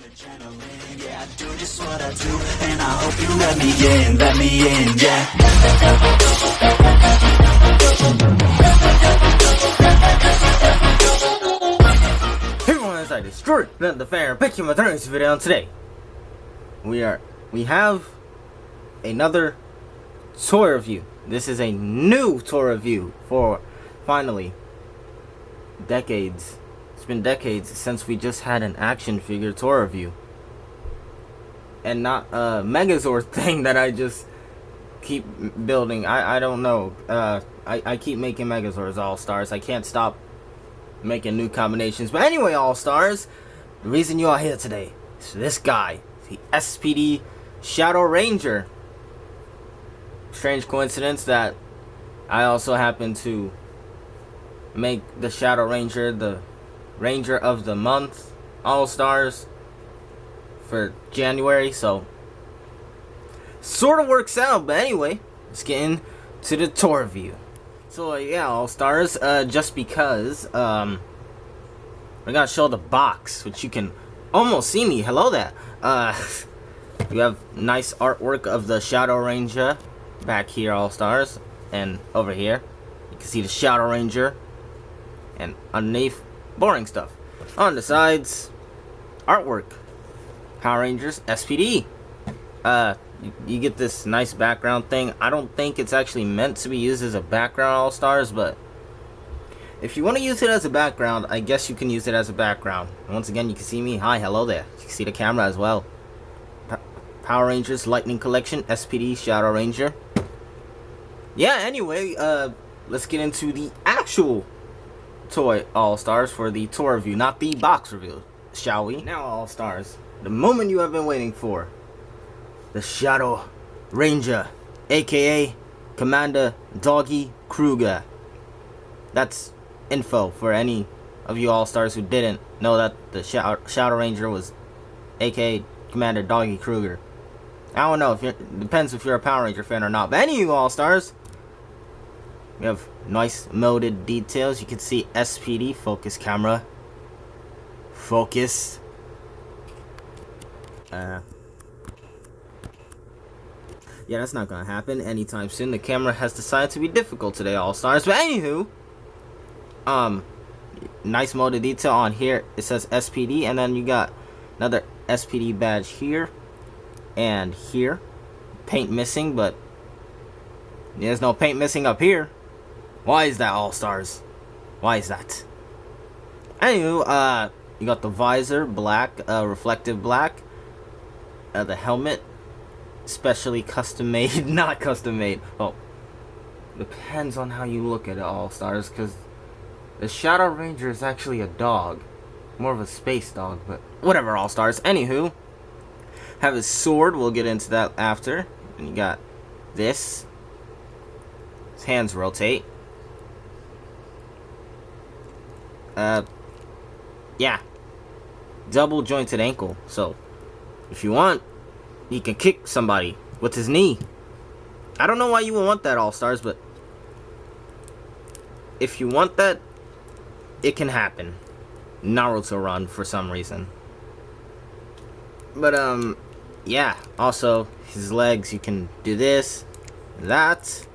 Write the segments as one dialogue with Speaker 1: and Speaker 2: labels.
Speaker 1: adrenaline, yeah, I do just what I do, and I hope you let me in, yeah.
Speaker 2: Hey everyone, it's I destroyed the fan picking my turns video, and today we have another toy review. This is a new toy review for finally decades. It's been decades since we just had an action figure toy review. And not a Megazord thing that I just keep building. I don't know. I keep making Megazords All-Stars. I can't stop making new combinations. But anyway, All-Stars, the reason you are here today is this guy, the S.P.D. Shadow Ranger. Strange coincidence that I also happen to make the Shadow Ranger the Ranger of the Month All-Stars for January, so sort of works out. But anyway, let's get into the toy review. So yeah, All-Stars, just because we're gonna show the box, which you can almost see me. Hello there. You have nice artwork of the Shadow Ranger back here, All-Stars, and over here you can see the Shadow Ranger, and underneath, boring stuff. On the sides, artwork, Power Rangers, S.P.D. You get this nice background thing. I don't think it's actually meant to be used as a background, All-Stars, but if you want to use it as a background, I guess you can use it as a background. And once again, you can see me. Hi, hello there. You can see the camera as well. Power Rangers Lightning Collection, S.P.D. Shadow Ranger. Yeah, anyway, let's get into the actual toy, All-Stars, for the toy review, not the box review, shall we? Now, All-Stars, the moment you have been waiting for. The Shadow Ranger, aka Commander Doggy Kruger. That's info for any of you All-Stars who didn't know that the Shadow Ranger was aka Commander Doggy Kruger. I don't know if it depends if you're a Power Ranger fan or not, but any of you All-Stars, we have nice molded details. You can see S.P.D. focus camera. Focus. Yeah, that's not gonna happen anytime soon. The camera has decided to be difficult today, All-Stars. But anywho, nice molded detail on here. It says S.P.D. and then you got another S.P.D. badge here and here. Paint missing, but there's no paint missing up here. Why is that, All-Stars? Why is that? Anywho, you got the visor, black, reflective black. The helmet, specially custom made, not custom made. Oh, depends on how you look at it, All-Stars, because the Shadow Ranger is actually a dog. More of a space dog, but whatever, All-Stars. Anywho, have his sword, we'll get into that after. And you got this. His hands rotate. Yeah. Double jointed ankle. So, if you want, he can kick somebody with his knee. I don't know why you would want that, All-Stars, but if you want that, it can happen. Naruto run for some reason. But, yeah. Also, his legs, you can do this, that.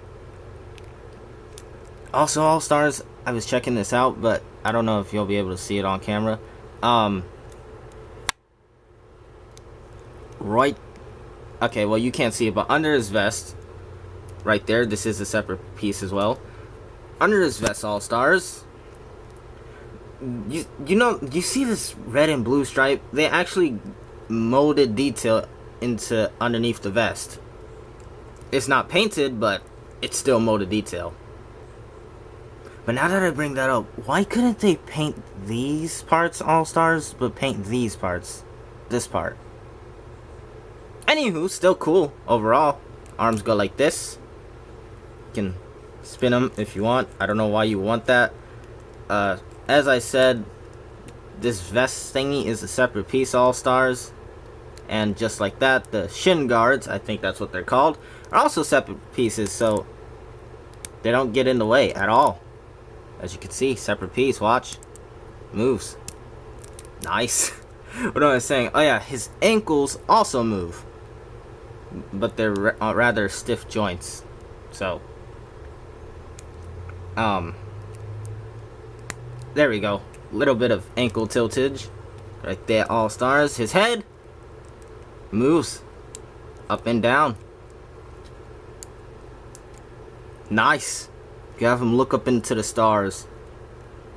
Speaker 2: Also, All-Stars, I was checking this out, but I don't know if you'll be able to see it on camera. Right. Okay, well, you can't see it, but under his vest, right there, this is a separate piece as well. Under his vest, All-Stars, you know, you see this red and blue stripe? They actually molded detail into underneath the vest. It's not painted, but it's still molded detail. But now that I bring that up, why couldn't they paint these parts, All-Stars, but paint these parts? This part. Anywho, still cool overall. Arms go like this. You can spin them if you want. I don't know why you want that. As I said, this vest thingy is a separate piece, All-Stars. And just like that, the shin guards, I think that's what they're called, are also separate pieces, so they don't get in the way at all. As you can see, separate piece, watch. Moves. Nice. What am I saying? Oh yeah, his ankles also move, but they're rather stiff joints. So, there we go. Little bit of ankle tiltage, right there. All stars. His head moves up and down. Nice. You have him look up into the stars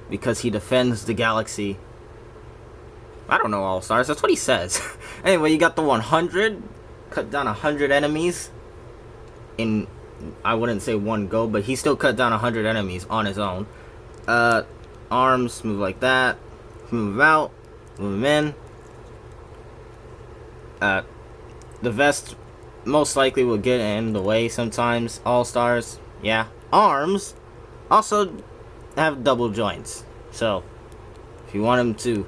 Speaker 2: because he defends the galaxy. I don't know, all stars. That's what he says. Anyway, you got the 100. Cut down 100 enemies in, I wouldn't say one go, but he still cut down 100 enemies on his own. Arms move like that. Move him out. Move him in. The vest most likely will get in the way sometimes. All stars. Yeah. Arms also have double joints. So, if you want him to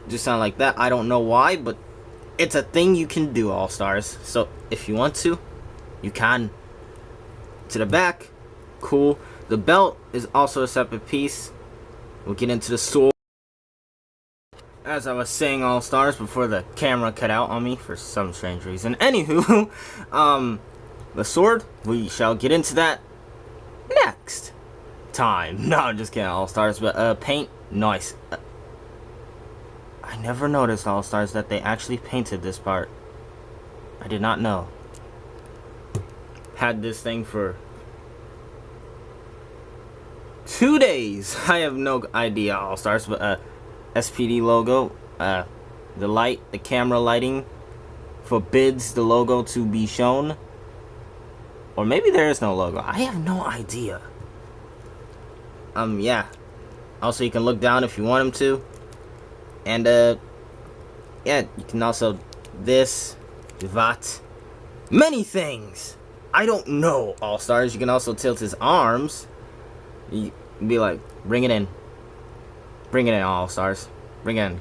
Speaker 2: just sound like that, I don't know why, but it's a thing you can do, all stars. So, if you want to, you can. To the back. Cool. The belt is also a separate piece. We'll get into the sword. As I was saying, all stars, before the camera cut out on me for some strange reason. Anywho, the sword, we shall get into that next time. No, I'm just kidding, all stars. But paint, nice. I never noticed, all stars, that they actually painted this part. I did not know. Had this thing for 2 days. I have no idea, all stars, but S.P.D logo, the camera lighting forbids the logo to be shown. Or maybe there is no logo. I have no idea. Yeah. Also, you can look down if you want him to. And, yeah, you can also, that, many things. I don't know, all stars. You can also tilt his arms. You be like, bring it in. Bring it in, all stars. Bring it in.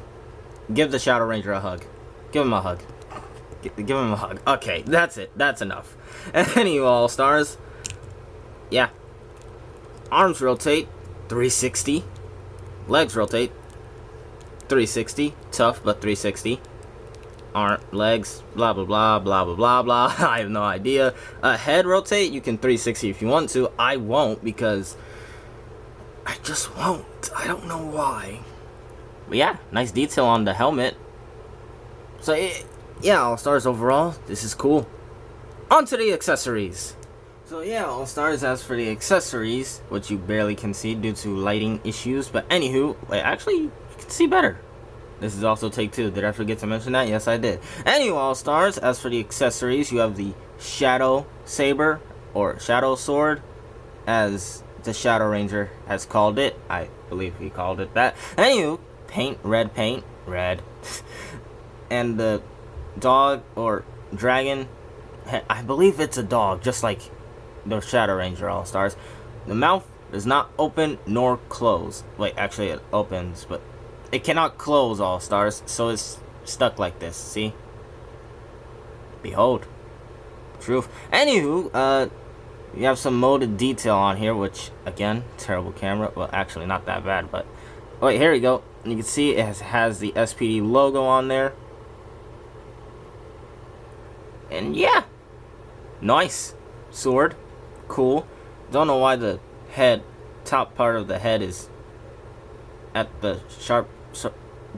Speaker 2: Give the Shadow Ranger a hug. Give him a hug. Give him a hug. Okay, that's it. That's enough. Anyway, all stars. Yeah. Arms rotate. 360. Legs rotate. 360. Tough, but 360. Legs. Blah, blah, blah, blah, blah, blah, blah. I have no idea. Head rotate. You can 360 if you want to. I won't because I just won't. I don't know why. But yeah, nice detail on the helmet. So, yeah, all stars overall, this is cool. On to the accessories. So yeah, all stars, as for the accessories, which you barely can see due to lighting issues. But anywho, wait, actually, you can see better. This is also take 2. Did I forget to mention that? Yes, I did. Anyway, all stars, as for the accessories, you have the Shadow Saber, or Shadow Sword, as the Shadow Ranger has called it. I believe he called it that. Anywho, paint, red. And the dog or dragon, I believe it's a dog, just like the Shadow Ranger, all stars. The mouth does not open nor close. Wait, actually it opens, but it cannot close, all stars, so it's stuck like this. See? Behold. Truth. Anywho, you have some molded detail on here, which, again, terrible camera. Well, actually, not that bad, but... Wait, here we go. You can see it has the S.P.D logo on there. And, yeah. Nice. Sword. Cool. Don't know why the top part of the head is at the sharp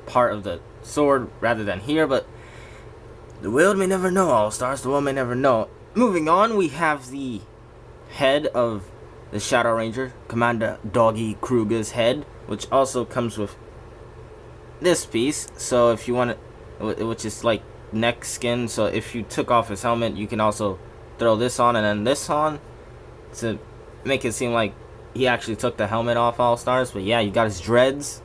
Speaker 2: part of the sword rather than here, but the world may never know, all stars. The world may never know. Moving on, we have the head of the Shadow Ranger, Commander Doggy Kruger's head, which also comes with this piece. So if you want it, which is like neck skin, so if you took off his helmet, you can also throw this on and then this on to make it seem like he actually took the helmet off, all stars. But yeah, you got his dreads.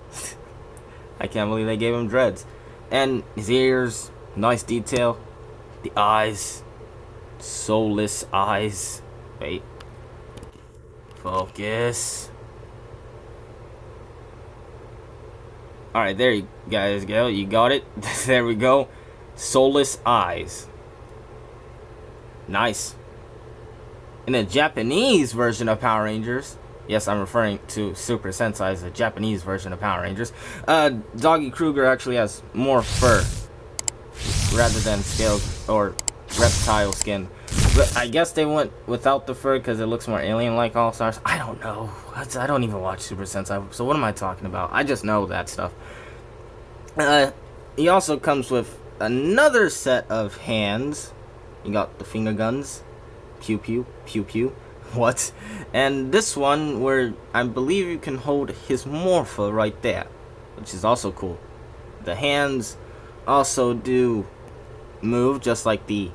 Speaker 2: I can't believe they gave him dreads. And his ears, nice detail. The eyes, soulless eyes. Wait. Focus. Alright, there you guys go. You got it. There we go. Soulless eyes. Nice. In the Japanese version of Power Rangers, Yes, I'm referring to Super Sentai, the Japanese version of Power Rangers. Doggy Kruger actually has more fur rather than scaled or reptile skin. But I guess they went without the fur because it looks more alien-like All Stars. I don't know. I don't even watch Super Sentai, so what am I talking about? I just know that stuff. He also comes with another set of hands. You got the finger guns. Pew pew, pew pew. What? And this one where I believe you can hold his morpha right there, which is also cool. The hands also do move just like the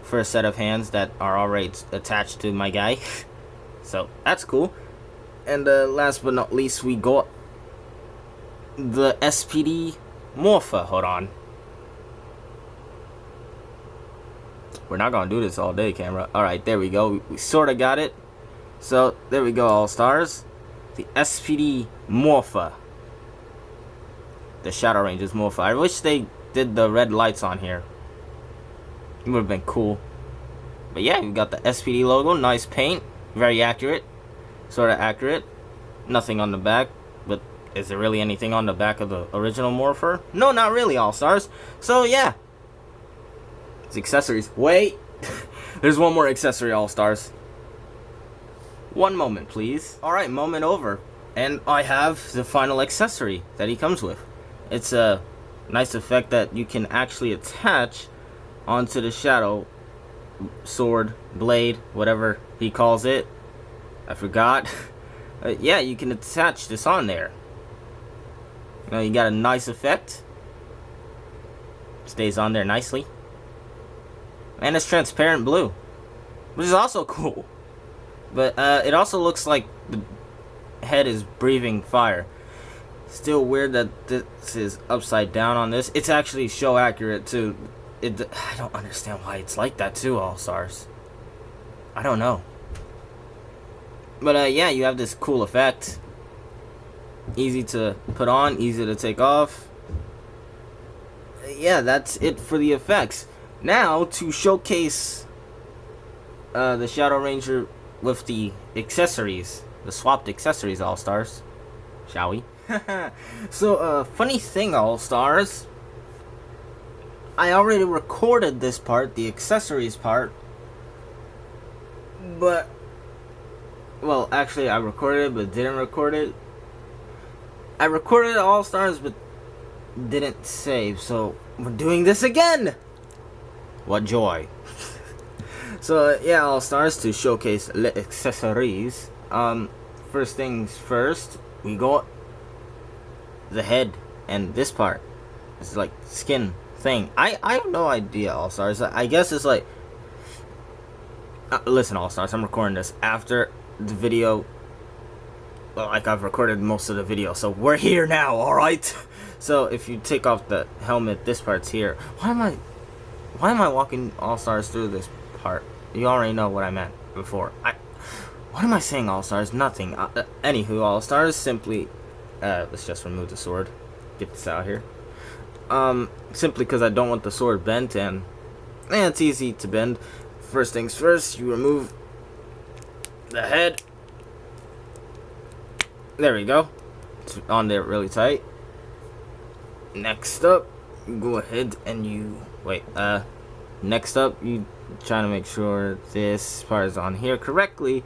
Speaker 2: first set of hands that are already attached to my guy. So that's cool. And last but not least, we got the S.P.D morpha. Hold on. We're not gonna do this all day, camera. Alright, there we go. We sort of got it. So, there we go, All-Stars. The S.P.D morpha. The Shadow Rangers morpha. I wish they did the red lights on here. It would have been cool. But yeah, you got the S.P.D logo. Nice paint. Very accurate. Sort of accurate. Nothing on the back. But is there really anything on the back of the original morpher? No, not really, All-Stars. So, yeah. Accessories. Wait, there's one more accessory, All-Stars. One moment, please. Alright, moment over. And I have the final accessory that he comes with. It's a nice effect that you can actually attach onto the shadow sword, blade, whatever he calls it. I forgot. Yeah, you can attach this on there. Now you got a nice effect. Stays on there nicely. And it's transparent blue, which is also cool. But it also looks like the head is breathing fire. Still weird that this is upside down on this. It's actually show accurate too. I don't understand why it's like that too, All-Stars. I don't know. But yeah, you have this cool effect. Easy to put on, easy to take off. Yeah, that's it for the effects. Now, to showcase the Shadow Ranger with the accessories, the swapped accessories, All-Stars, shall we? So, funny thing, All-Stars, I already recorded this part, the accessories part, but, well, actually, I recorded it, but didn't record it. I recorded All-Stars, but didn't save, so we're doing this again! What joy. So, yeah, All-Stars, to showcase the accessories. First things first, we got the head and this part. It's like skin thing. I have no idea, All-Stars. I guess it's like... listen, All-Stars, I'm recording this after the video. Well, like I've recorded most of the video, so we're here now, alright? So, if you take off the helmet, this part's here. Why am I walking All-Stars through this part? You already know what I meant before. What am I saying, All-Stars? Nothing. Anywho, All-Stars, simply... let's just remove the sword. Get this out here. Simply because I don't want the sword bent, and it's easy to bend. First things first, you remove the head. There we go. It's on there really tight. Next up, you go ahead and you... Wait, next up, you trying to make sure this part is on here correctly.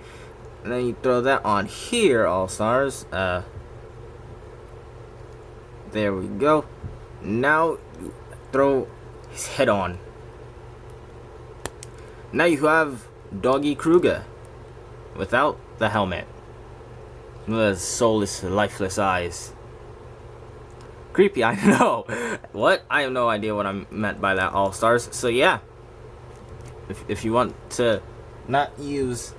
Speaker 2: And then you throw that on here, All-Stars. There we go. Now, you throw his head on. Now you have Doggy Kruger without the helmet. With soulless, lifeless eyes. Creepy, I know. What? I have no idea what I meant by that, All-Stars. So yeah, if you want to not use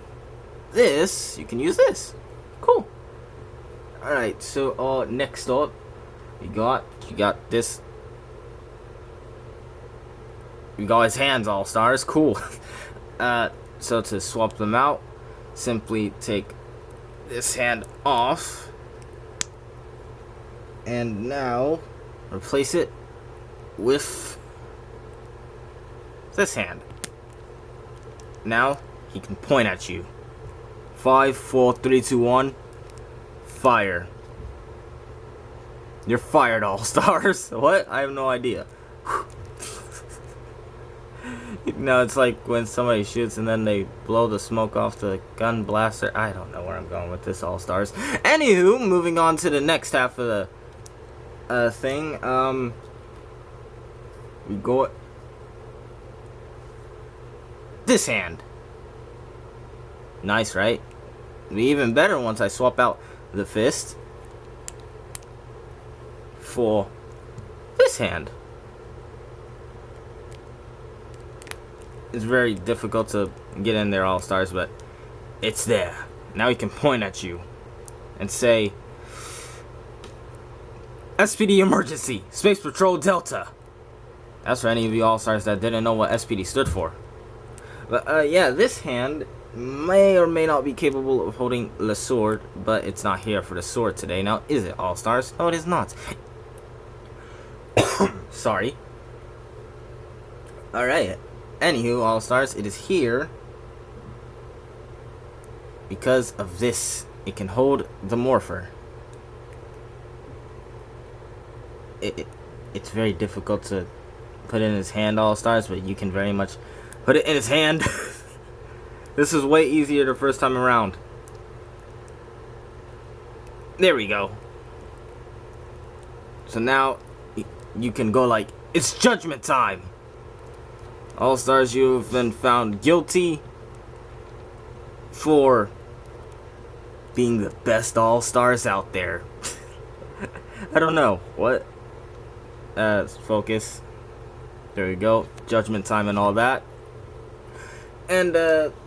Speaker 2: this, you can use this. Cool. Alright, so next up, you got this. You got his hands, All-Stars. Cool. So to swap them out, simply take this hand off. And now, replace it with this hand. Now, he can point at you 5, 4, 3, 2, 1. Fire. You're fired, All Stars. What? I have no idea. No, it's like when somebody shoots and then they blow the smoke off the gun blaster. I don't know where I'm going with this, All Stars. Anywho, moving on to the next half of the thing. We go this hand. Nice, right? Be even better once I swap out the fist for this hand. It's very difficult to get in there, All Stars, but it's there. Now he can point at you and say, S.P.D. emergency, Space Patrol Delta. That's for any of you All Stars that didn't know what S.P.D. stood for. But yeah, this hand may or may not be capable of holding the sword, but it's not here for the sword today. Now, is it, All Stars? No, it is not. Sorry. Alright. Anywho, All Stars, it is here because of this. It can hold the morpher. It's very difficult to put in his hand, All Stars, but you can very much put it in his hand. This is way easier the first time around. There we go. So now you can go like, it's judgment time. All Stars, you've been found guilty for being the best All Stars out there. I don't know what. Focus. There we go. Judgment time and all that. And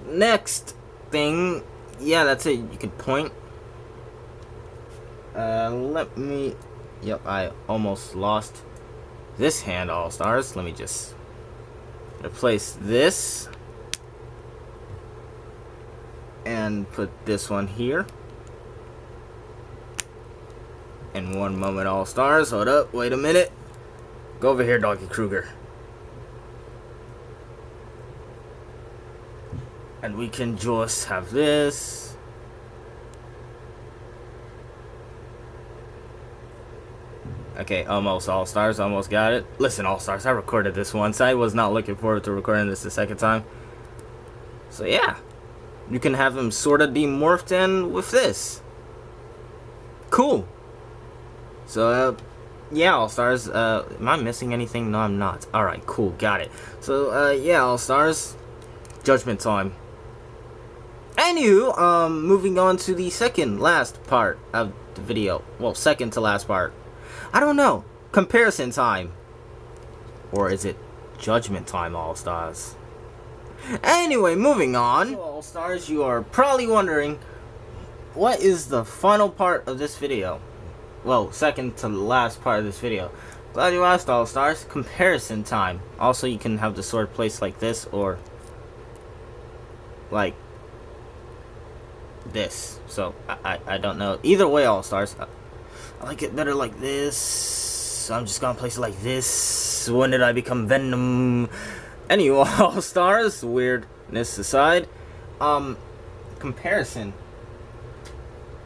Speaker 2: next thing, yeah, that's it. You can point. Let me. Yep, I almost lost this hand, All Stars. Let me just replace this and put this one here. In one moment, All Stars. Hold up, wait a minute. Go over here, Doggy Kruger. And we can just have this. Okay, almost, All Stars. Almost got it. Listen, All Stars, I recorded this once. I was not looking forward to recording this the second time. So, yeah. You can have him sort of demorphed in with this. Cool. So, yeah, All Stars. Am I missing anything? No, I'm not. Alright, cool. Got it. So, yeah, All Stars. Judgment time. Anywho, moving on to the second last part of the video. Well, second to last part. I don't know. Comparison time. Or is it judgment time, All Stars? Anyway, moving on. So, All Stars, you are probably wondering, what is the final part of this video? Well, second to last part of this video. Glad you asked, All Stars. Comparison time. Also, you can have the sword placed like this or like this. So I don't know. Either way, All Stars. I like it better like this. So I'm just gonna place it like this. When did I become Venom? Anyway, All Stars. Weirdness aside. Comparison.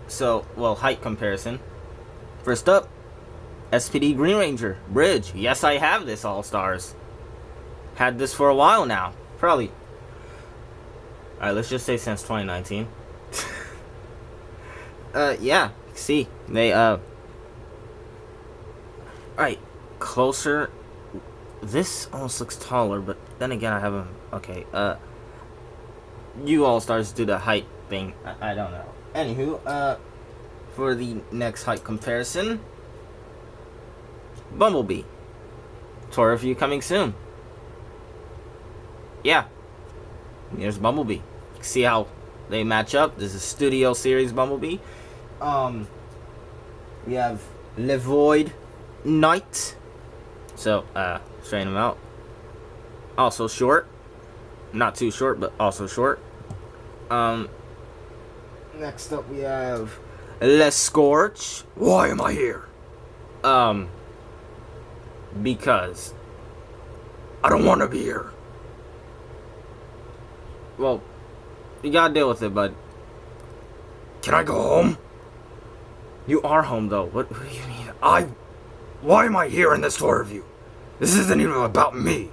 Speaker 2: So, well, height comparison. First up, S.P.D. Green Ranger Bridge. Yes, I have this, All Stars. Had this for a while now. Probably. Alright, let's just say since 2019. Yeah. See, they, Alright, closer. This almost looks taller, but then again, I have him. Okay, you All Stars do the height thing. I don't know. Anywho, for the next height comparison, Bumblebee. Tour review coming soon. Yeah. Here's Bumblebee. See how they match up. This is Studio Series Bumblebee. We have Levoid Knight. So, straighten him out. Also short. Not too short, but also short. Next up we have Les Scorch. Why am I here? Because I don't want to be here. Well, you gotta deal with it, bud.
Speaker 3: Can I go home?
Speaker 2: You are home, though. What do you mean?
Speaker 3: Why am I here in this tour review? This isn't even about me.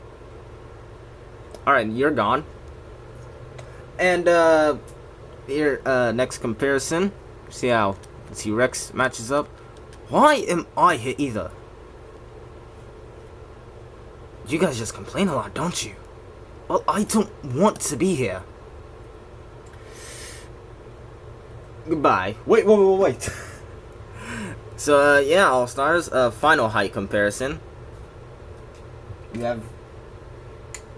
Speaker 2: Alright, you're gone. And, here, next comparison. See how T-Rex matches up. Why am I here either? You guys just complain a lot, don't you? Well, I don't want to be here. Goodbye. Wait. So, yeah, All-Stars, final height comparison. You have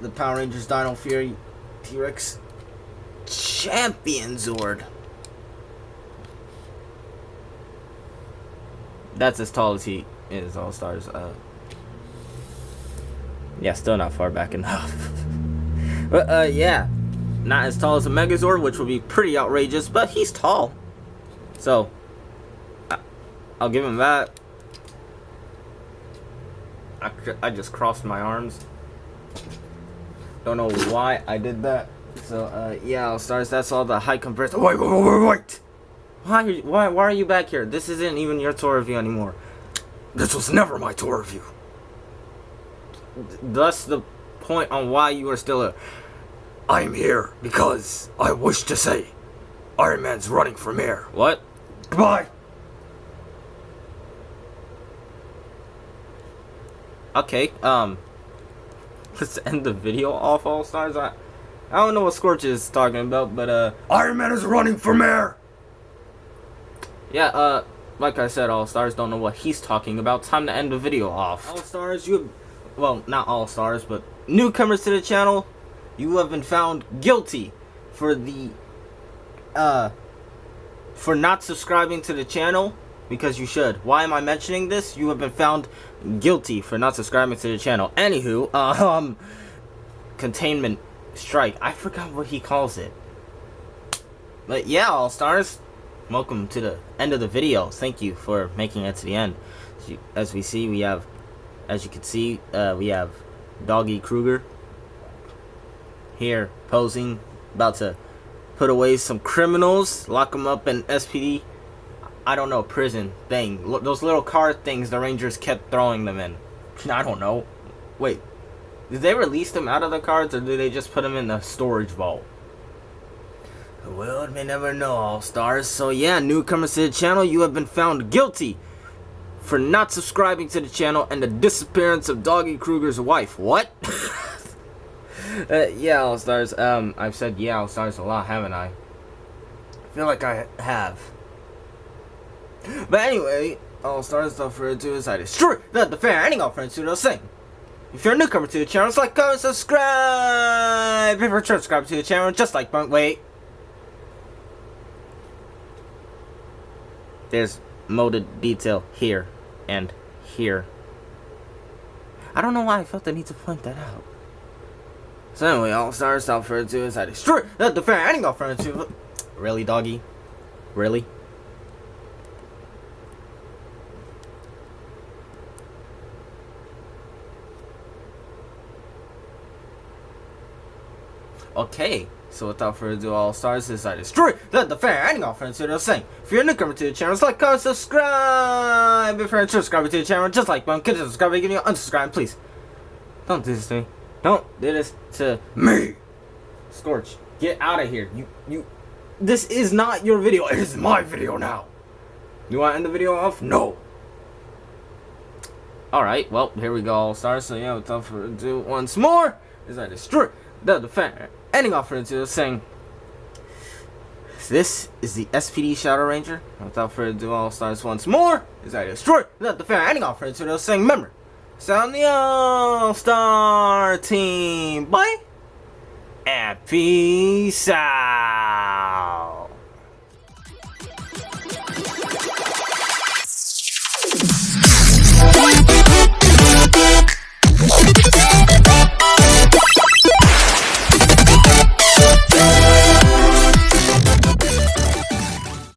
Speaker 2: the Power Rangers Dino Fury T-Rex Champion Zord. That's as tall as he is, All-Stars. Yeah, still not far back enough. But, yeah. Not as tall as a Megazord, which would be pretty outrageous, but he's tall. So, I'll give him that. I just crossed my arms. Don't know why I did that. So, yeah, All-Stars, that's all the height comparison.
Speaker 3: Wait.
Speaker 2: Why are you back here? This isn't even your tour review anymore.
Speaker 3: This was never my tour review.
Speaker 2: Thus the point on why you are still here.
Speaker 3: I'm here because I wish to say Iron Man's running for mayor.
Speaker 2: What?
Speaker 3: Goodbye.
Speaker 2: Okay, let's end the video off, All-Stars. I don't know what Scorch is talking about, but,
Speaker 3: Iron Man is running for mayor!
Speaker 2: yeah, like I said, All-Stars don't know what he's talking about. Time to end the video off. All-Stars, well, not All-Stars, but newcomers to the channel, you have been found guilty for for not subscribing to the channel, because you should. Why am I mentioning this? You have been found guilty for not subscribing to the channel. Anywho, containment strike. I forgot what he calls it. But yeah, All-Stars, welcome to the end of the video. Thank you for making it to the end. As we see, we have, as you can see, we have Doggy Kruger here posing, about to put away some criminals, lock them up in S.P.D. I don't know, prison thing. Those little card things the Rangers kept throwing them in. I don't know. Wait, did they release them out of the cards, or did they just put them in the storage vault? The world may never know, All-Stars. So yeah, newcomers to the channel, you have been found guilty for not subscribing to the channel and the disappearance of Doggy Kruger's wife. What? Yeah, All-Stars. I've said yeah, All-Stars a lot, haven't I? I feel like I have. But anyway, All-Stars, without further ado, is I destroy the fair ending off friends to those thing. If you're a newcomer to the channel, like, comment, subscribe. If you're subscribe to the channel, just like, wait. There's molded detail here and here. I don't know why I felt the need to point that out. So anyway, All-Stars, without further ado, is I destroy the fair ending off friends to. Really, doggy? Really? Okay, so without further ado, All-Stars, is I destroy the fair ending off friends to the same. If you're a newcomer to the channel, like, comment, subscribe. If you're a subscriber to the channel, just like one, consider subscribing, give me an unsubscribe, please. Don't do this to me. Don't do this to
Speaker 3: Me!
Speaker 2: Scorch. Get out of here. This is not your video.
Speaker 3: It is my video now.
Speaker 2: You want to end the video off?
Speaker 3: No.
Speaker 2: Alright, well, here we go, All-Stars. So yeah, without further ado, once more, is I destroy the fair ending off friends to the saying. This is the S.P.D. Shadow Ranger. Without further ado, All-Stars, once more, is I destroy the fair ending off friends to the saying. Remember, sound the All-Star team. Bye. And peace out.